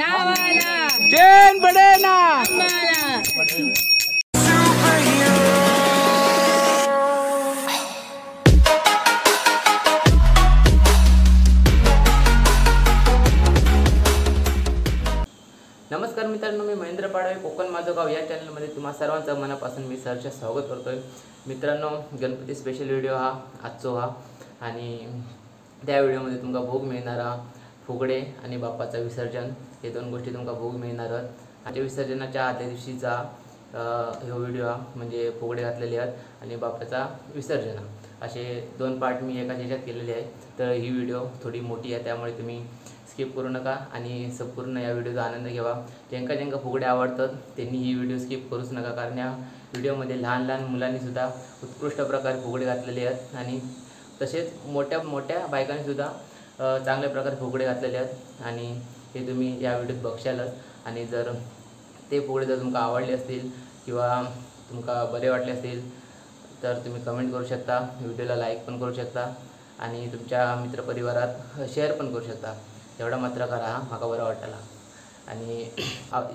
चैन पडे ना नमस्कार मित्रांनो, मी महेंद्र पाडवे, कोकण माझं गाव या चॅनलमध्ये तुम्हा सर्वांचं मनापासून मी सहर्ष स्वागत करतोय. मित्रांनो, गणपती स्पेशल व्हिडिओ हा आजचा आणि त्या व्हिडिओमध्ये तुमका भोग मिळणारा फुगडे आणि बाप्पाचा विसर्जन हे दोन गोष्टी तुमका भोग मिळणार आहेत. आणि विसर्जनाच्या आदल्या दिवशीचा हा व्हिडिओ म्हणजे फुगडे घातलेले आहेत आणि बाप्पाचा विसर्जन असे दोन पार्ट मी एका ह्याच्यात केलेले आहे. तर ही व्हिडिओ थोडी मोठी आहे, त्यामुळे तुम्ही स्किप करू नका आणि संपूर्ण या व्हिडिओचा आनंद घ्यावा. ज्यांका फुगडे आवडतात त्यांनी ही व्हिडिओ स्किप करूच नका, कारण या व्हिडिओमध्ये लहान लहान मुलांनीसुद्धा उत्कृष्ट प्रकारे फुगडे घातलेले आहेत आणि तसेच मोठ्या मोठ्या बायकांनीसुद्धा चांगल्या प्रकारे फुगडे घातलेले आहेत आणि हे तुम्ही या व्हिडिओत बघशालच. आणि जर ते फुगडे जर तुमका आवडले असतील किंवा तुमका बरे वाटले असतील तर तुम्ही कमेंट करू शकता, व्हिडिओला लाईक पण करू शकता आणि तुमच्या मित्रपरिवारात शेअर पण करू शकता. तेवढा मात्र करा, माका बरं वाटायला. आणि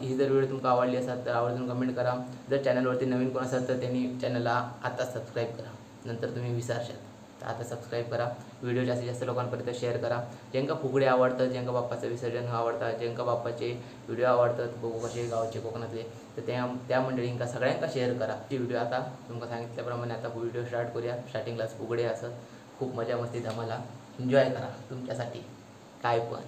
ही जर व्हिडिओ तुमका आवडली असेल तर आवडून कमेंट करा. जर चॅनलवरती नवीन कोण असेल तर त्यांनी चॅनलला आता सबस्क्राईब करा, नंतर तुम्ही विसरशाल. तर आता सबस्क्राईब करा, व्हिडिओ जास्तीत जास्त लोकांपर्यंत शेअर करा. ज्यांका फुगडे आवडतात, ज्यांका बाप्पाचं विसर्जन आवडतात, ज्यांका बाप्पाचे व्हिडिओ आवडतात, बघू कसे गावचे कोकणातले, तर त्या मंडळींका सगळ्यांका शेअर करा. ती व्हिडिओ आता तुमका सांगितल्याप्रमाणे आता व्हिडिओ स्टार्ट करूया. स्टार्टिंगलाच फुगडे असं खूप मजा मस्ती धमाला एन्जॉय करा तुमच्यासाठी काय पण.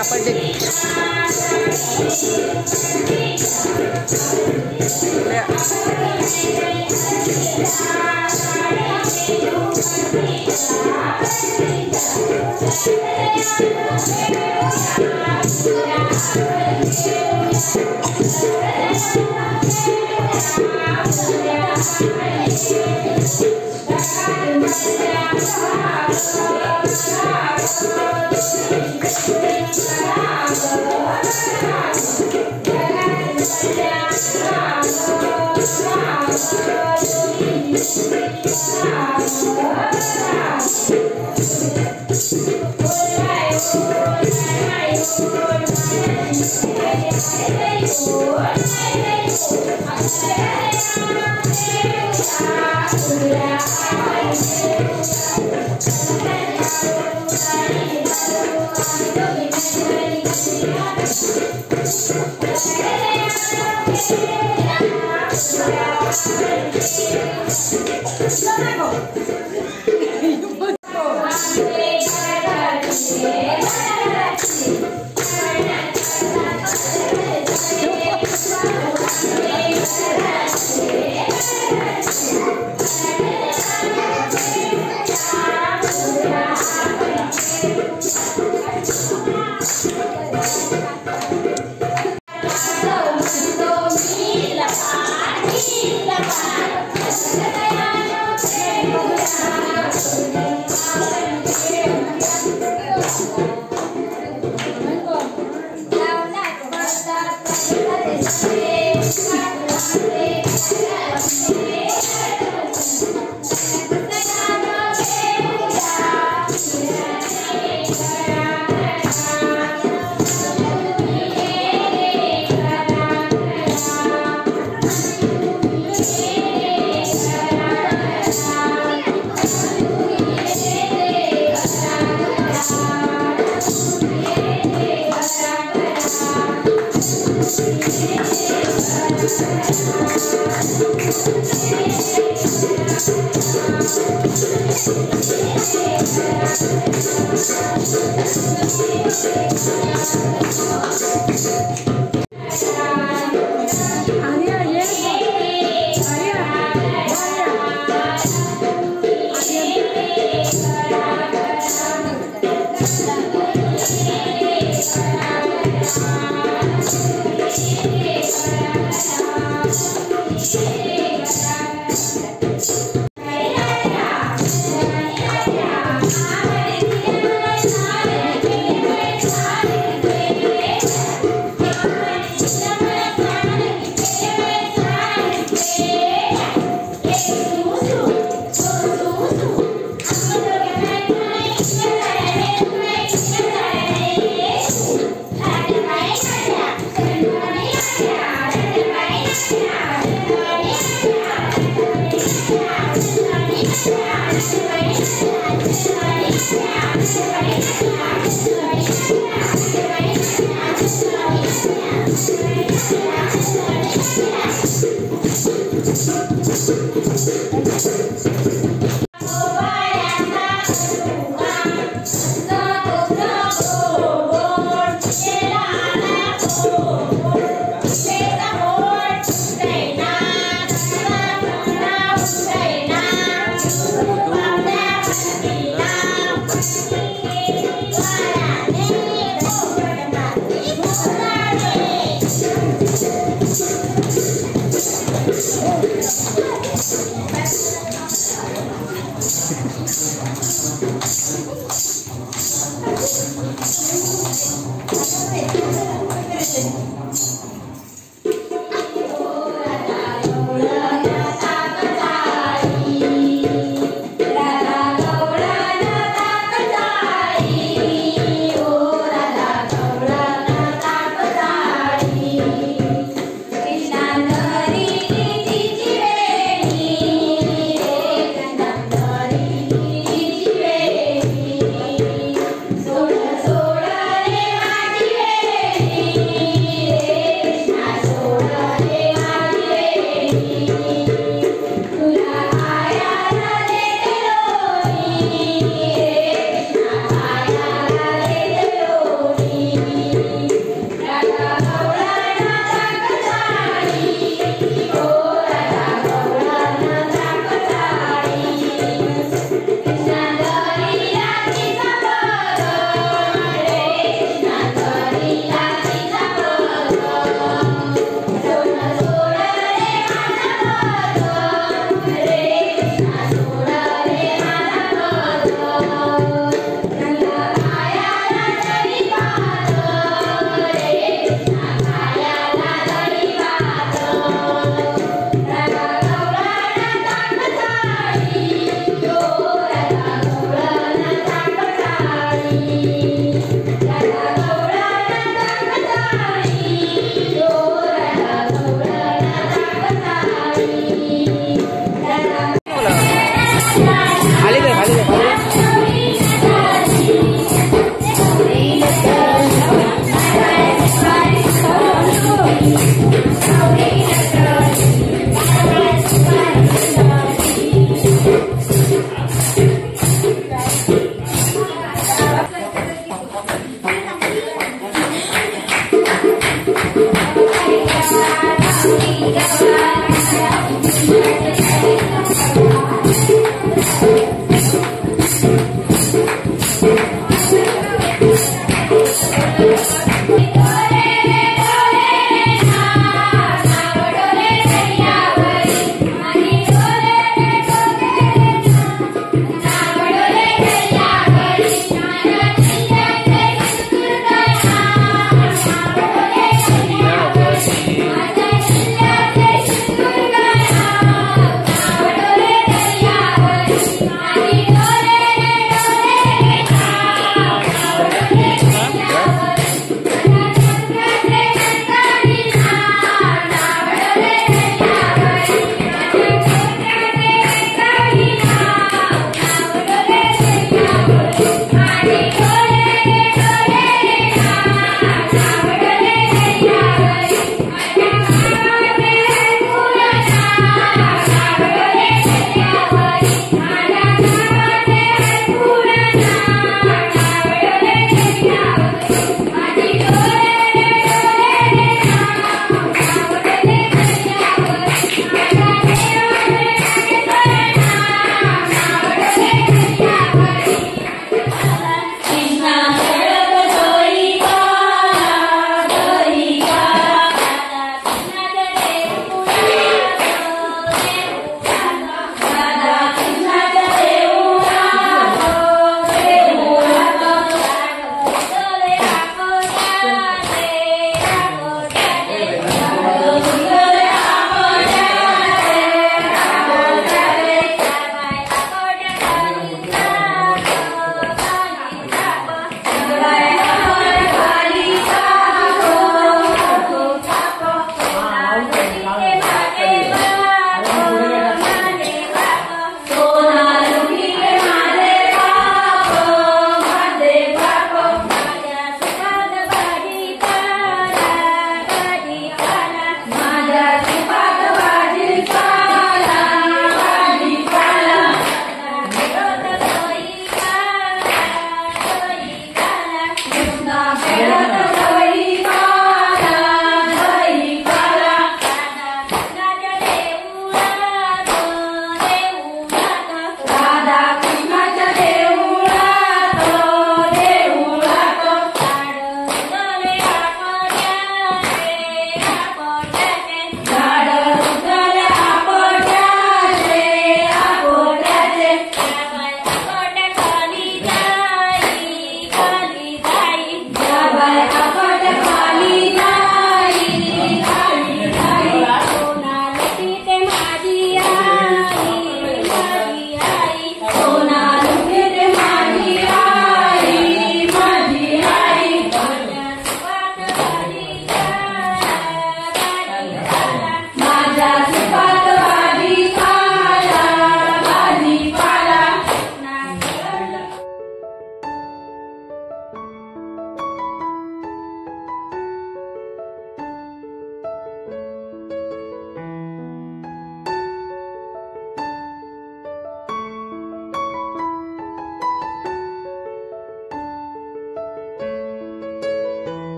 आपटे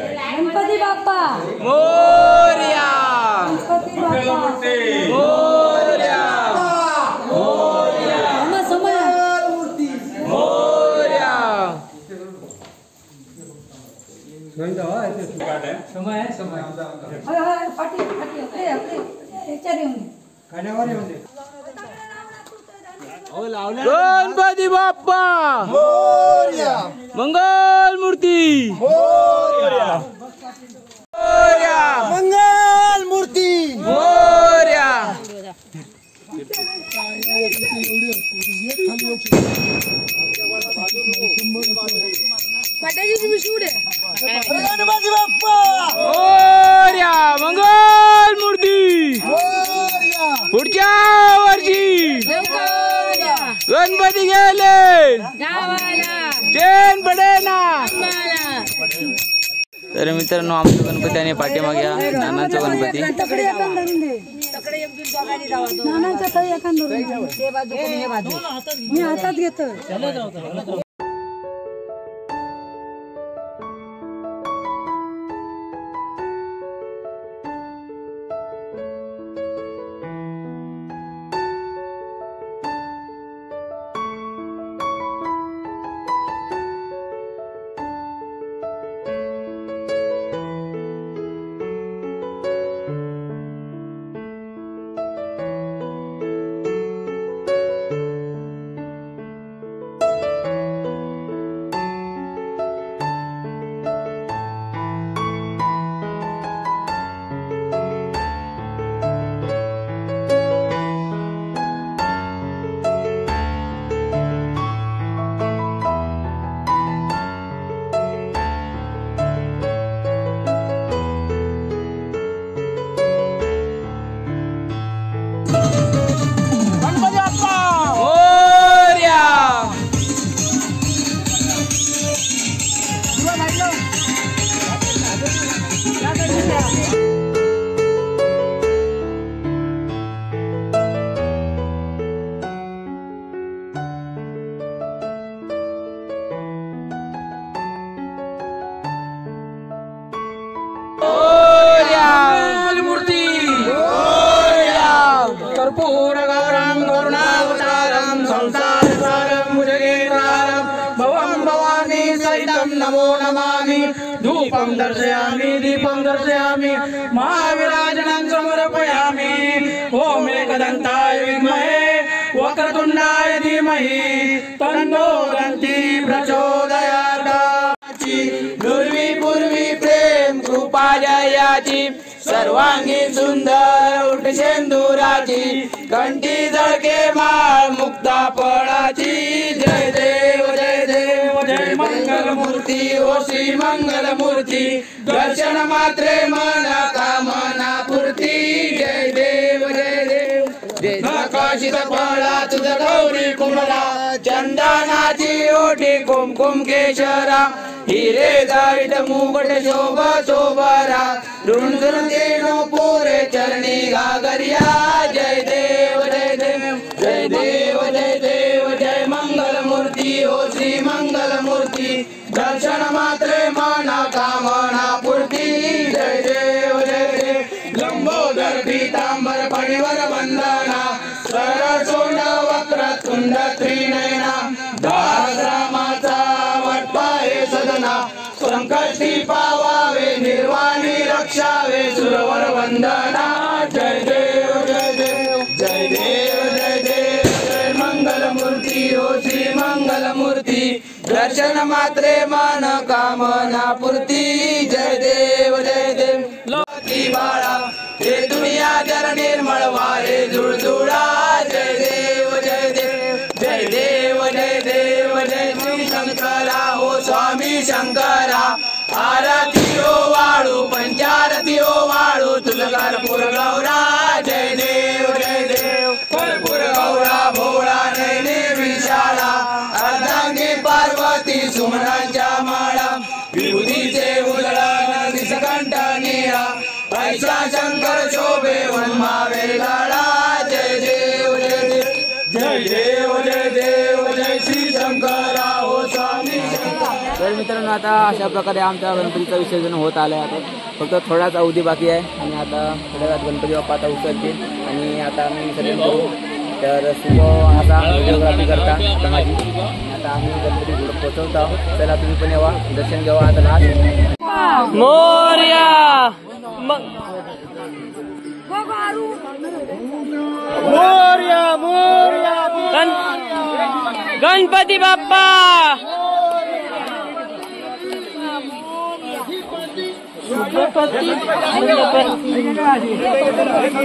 गणपती बाप्पा मोरया, गणपती बाप्पा मोरया, मोरया, समय मोरया. पाठी पाठी आपले याच्यावर येऊन गणपती बाप्पा मोरया, मंगल मूर्ती मोरया, मोरया, मंगल मूर्ती मोरया. गणपती बाप्पा मोरया, मंगल मूर्ती पुढच्या वर्षी गणपती गेले चेन पडे ना. तर मित्रांनो आमचा गणपती आणि पाठीमागे नानांचा गणपती मी हातात घेतो. कर्पूर गौरम करुणावतारम संसार सारम भुजगेन्द्रम भवम भवानी सहितम नमो नमामि. धूपम दर्शयामि दीपम दर्शयामि महाविराजनं समर्पयामि. ओम एकदन्ताय विद्महे वक्रतुण्डाय धीमहि तन्नो दन्ति प्रचोदयात्. पूर्वी पूर्वी प्रेम कृपा जयाची सर्वांगी सुंदर उठ शेंदुराची कंठी झळके माळ मुक्ता फळाची. जय देव जय देव जय मंगल मंगलमूर्ती ओ श्री मंगलमूर्ती दर्शन मात्रे मन कामना पूर्ती जय देव जय देव जय नकाशित फळा तुझ गौरी कुमला चंदनाची ओटी कुमकुम केशरा हिरे जाईत मुकुट शोभा शोभरा रुंजुरतेनो पोरे चरणी गागरिया जय देव जय देव जय देव जय देव जय मंगलमूर्ती ओ श्री मंगलमूर्ती दर्शन मात्रे मना कामना पूर्ती जय देव जय देव लंबोदर पीतांबर फणीवर वंदना सरळ सोंड वक्र तुंड त्रिनयना दासरामाचा वटपाये सदना संकटी पावावे निर्वाणी रक्षावे सुरवर वंदना जय देव जय देव जय देव जय देव जय मंगलमूर्ती ओ श्री मंगलमूर्ती दर्शन मात्रे मन कामना पूर्ती जय देव जय देव लोकी बाळा हे दुनिया जर निर्मळ वारे जुळजुळा जय देव जय देव जय देव जय देव जय श्री शंकरा हो स्वामी शंकरा आरती ओ वाळू पंचारती ओ वाळू तुझ कर्पूर गौरा जय देव जय देव कर्पूर गौरा भोळा नैने विशाळा अर्धांगी पार्वती सुमनांच्या माळा विभूतीचे उजळण निष्कंठ निळा ऐसा शंकर शोभे वनमावे गाळा जय देव जय देव जय देव जय देव जय श्री शंकरा हो स्वामी शंकर. तर मित्रांनो आता अशा प्रकारे आमच्या गणपतीचं विसर्जन होत आलं आहे. आता फक्त थोडाच अवधी बाकी आहे आणि आता थोड्या वेळात गणपती बाप्पा आता उचलतील आणि आता आम्ही विसर्जन करू. तर सुबो आता व्हिडिओग्राफी करता आता माझी आता आम्ही गणपती पुढे पोहोचवत आहोत. चला तुम्ही पण यावा दर्शन घ्यावा. आता लास्ट मोरया मोरया मोरया गणपती बाप्पा गणपती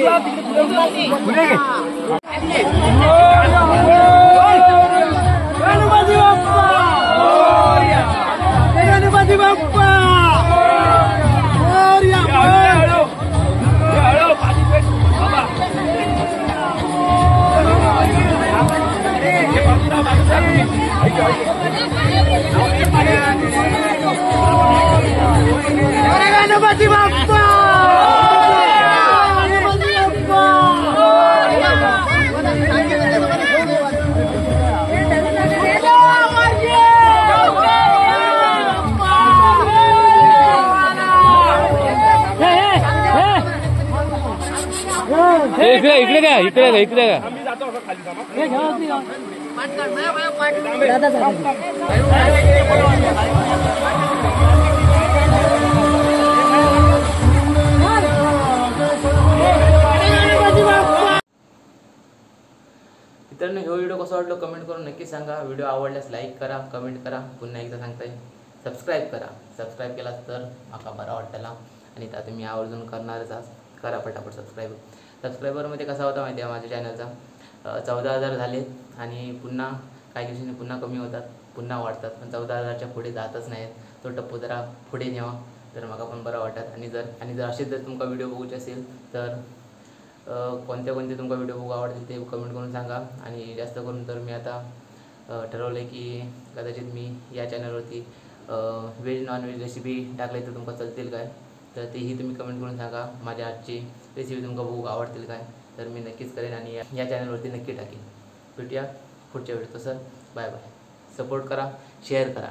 बाप्पा गणपती बाप्पा इकडे इकडे काय इकडे काय इकडे काय मित्रांनो हा व्हिडिओ कसा वाटलो कमेंट करून नक्की सांगा. व्हिडिओ आवडल्यास लाईक करा कमेंट करा. पुन्हा एकदा सांगताय सबस्क्राईब करा. सबस्क्राईब केलास तर माका बरा वाटला आणि आता तुम्ही आवर्जून करणारच आहात. करा पटापट सबस्क्राईब. सबस्क्रायबरमध्ये कसा होता माहिती आहे माझ्या चॅनलचा 14,000 झाले आणि पुन्हा काही दिवसांनी पुन्हा कमी होतात पुन्हा वाढतात पण 14,000च्या पुढे जातच नाहीत. तो टप्पू जरा पुढे न्यावा तर मला पण बरं वाटत. आणि जर असेच जर तुमका व्हिडिओ बघूचे असेल तर कोणते तुमका व्हिडिओ बघू आवडतील ते कमेंट करून सांगा. आणि जास्त करून तर मी आता ठरवलं की कदाचित मी या चॅनलवरती व्हेज नॉनव्हेज रेसिपी टाकले तर तुमका चालतील काय तर तेही तुम्ही कमेंट करून सांगा. माझ्या आजची रेसिपी तुमका बघू आवडतील काय तर मी नक्कीच करेन आणि या चॅनलवरती नक्की टाकेन. भेटूया पुढच्या व्हिडिओ. तसं बाय बाय. सपोर्ट करा शेअर करा.